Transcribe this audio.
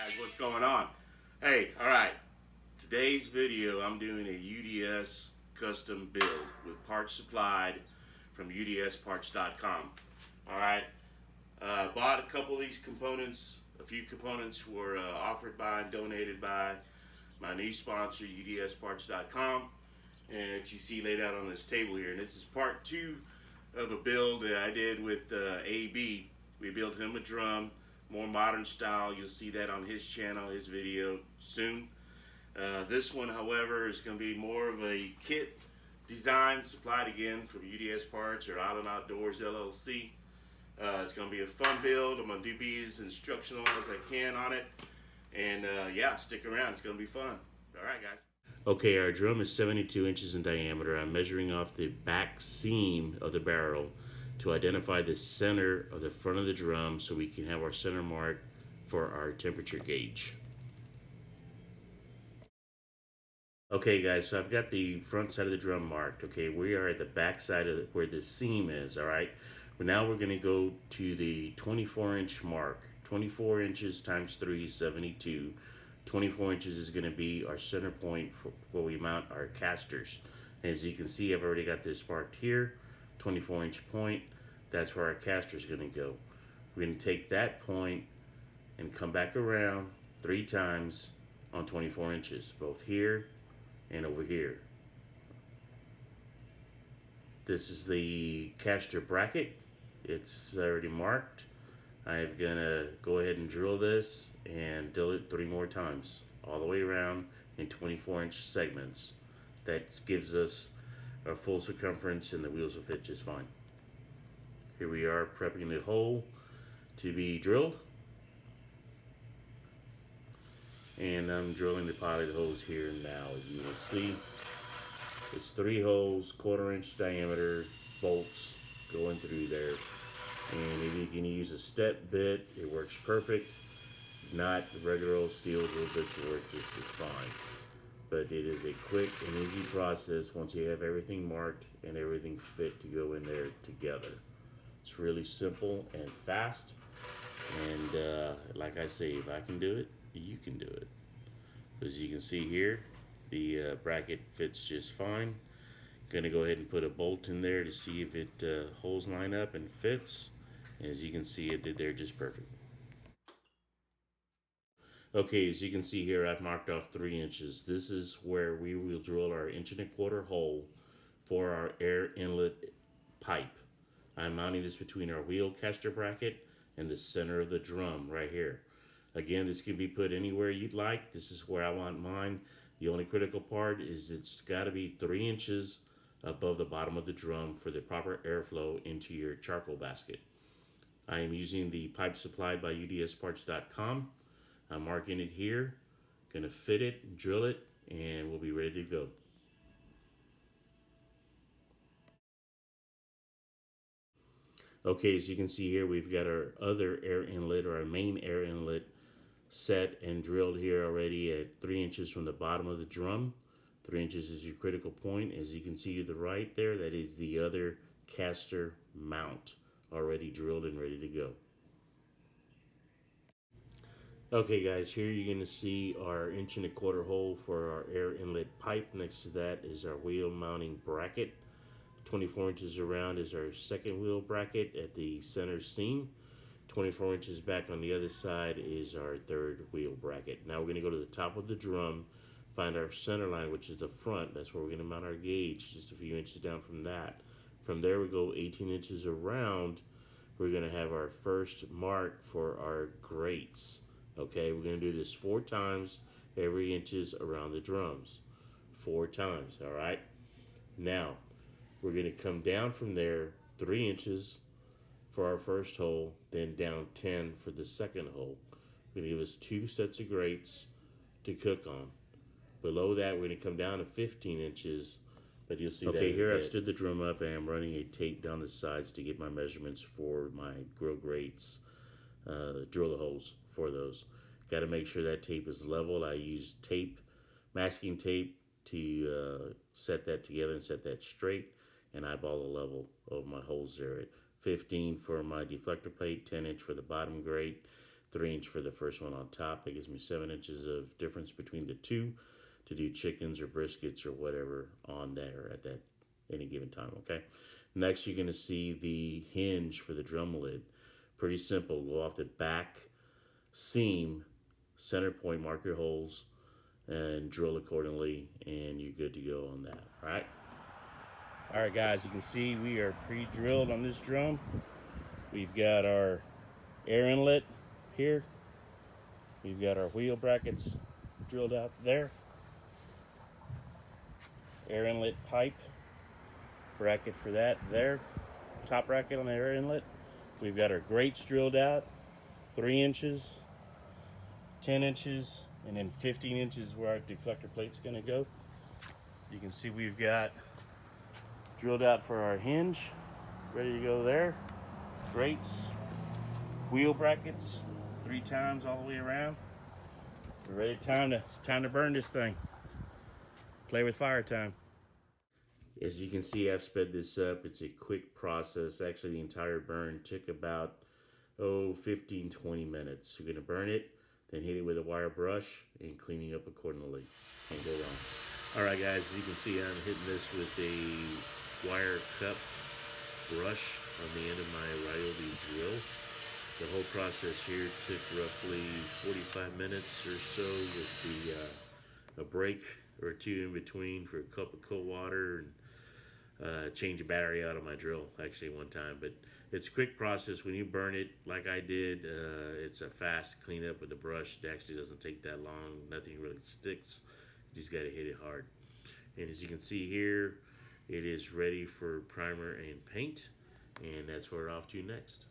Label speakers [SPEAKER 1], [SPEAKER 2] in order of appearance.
[SPEAKER 1] guys, what's going on? Hey, alright, today's video I'm doing a UDS custom build with parts supplied from udsparts.com. Alright, bought a couple of these components. A few components were offered by and donated by my new sponsor, udsparts.com, and that you see laid out on this table here. And this is part 2 of a build that I did with AB. We built him a drum, more modern style. You'll see that on his channel, his video soon. This one, however, is going to be more of a kit design supplied again from UDS Parts or Island Outdoors LLC. It's going to be a fun build. I'm going to be as instructional as I can on it. And yeah, stick around. It's going to be fun. All right, guys. Okay, our drum is 72 inches in diameter. I'm measuring off the back seam of the barrel to identify the center of the front of the drum so we can have our center mark for our temperature gauge. Okay guys, so I've got the front side of the drum marked. Okay, we are at the back side of where the seam is, alright? But now we're going to go to the 24-inch mark. 24 inches times 3 is 72. 24 inches is going to be our center point for where we mount our casters. As you can see, I've already got this marked here. 24-inch point, that's where our caster is going to go. We're going to take that point and come back around 3 times on 24 inches, both here and over here. This is the caster bracket. It's already marked. I'm gonna go ahead and drill this and drill it 3 more times all the way around in 24-inch segments. That gives us a full circumference and the wheels will fit just fine. Here we are prepping the hole to be drilled. And I'm drilling the pilot holes here now. As you will see, it's 3 holes, 1/4-inch diameter bolts going through there. And if you can use a step bit, it works perfect. If not, the regular old steel drill bits will work just as fine. But it is a quick and easy process once you have everything marked and everything fit to go in there together. It's really simple and fast. And like I say, if I can do it, you can do it. As you can see here, the bracket fits just fine. Gonna go ahead and put a bolt in there to see if it holes line up and fits. As you can see, it did there just perfect. Okay, as you can see here, I've marked off 3 inches. This is where we will drill our 1.25-inch hole for our air inlet pipe. I'm mounting this between our wheel caster bracket and the center of the drum right here. Again, this can be put anywhere you'd like. This is where I want mine. The only critical part is it's got to be 3 inches above the bottom of the drum for the proper airflow into your charcoal basket. I am using the pipe supplied by udsparts.com. I'm marking it here, gonna fit it, drill it, and we'll be ready to go. Okay, as you can see here, we've got our other air inlet, or our main air inlet, set and drilled here already at 3 inches from the bottom of the drum. 3 inches is your critical point. As you can see to the right there, that is the other caster mount, already drilled and ready to go. Okay guys, here you're going to see our 1.25-inch hole for our air inlet pipe. Next to that is our wheel mounting bracket. 24 inches around is our second wheel bracket at the center seam. 24 inches back on the other side is our third wheel bracket. Now we're going to go to the top of the drum, find our center line, which is the front. That's where we're going to mount our gauge, just a few inches down from that. From there we go 18 inches around. We're going to have our first mark for our grates. Okay, we're going to do this 4 times every inches around the drums. 4 times, all right? Now, we're going to come down from there 3 inches for our first hole, then down 10 for the second hole. Going to give us 2 sets of grates to cook on. Below that, we're going to come down to 15 inches, but you'll see okay, here I've stood the drum up and I'm running a tape down the sides to get my measurements for my grill grates, drill the holes for those. Got to make sure that tape is level. I use tape, masking tape, to set that together and set that straight, and eyeball the level of my holes there at 15 for my deflector plate, 10 inch for the bottom grate, 3" for the first one on top. That gives me 7 inches of difference between the two to do chickens or briskets or whatever on there at that any given time. Okay. Next, you're going to see the hinge for the drum lid. Pretty simple. Go off the back seam, center point, mark your holes, and drill accordingly, and you're good to go on that. All right. All right, guys. You can see we are pre-drilled on this drum. We've got our air inlet here. We've got our wheel brackets drilled out there. Air inlet pipe bracket for that there. Top bracket on the air inlet. We've got our grates drilled out, 3 inches, 10 inches, and then 15 inches where our deflector plate's gonna go. You can see we've got drilled out for our hinge, ready to go there. Grates, wheel brackets, 3 times all the way around. We're ready. Time to burn this thing. Play with fire time. As you can see, I've sped this up. It's a quick process. Actually, the entire burn took about 15-20 minutes. You're gonna burn it, then hit it with a wire brush and cleaning up accordingly. Can't go wrong. All right, guys, as you can see, I'm hitting this with a wire cup brush on the end of my Ryobi drill. The whole process here took roughly 45 minutes or so with a break or two in between for a cup of cold water and change a battery out of my drill actually one time. But it's a quick process. When you burn it like I did, it's a fast cleanup with the brush. It actually doesn't take that long. Nothing really sticks. You just got to hit it hard. And as you can see here, it is ready for primer and paint, and that's what we're off to next.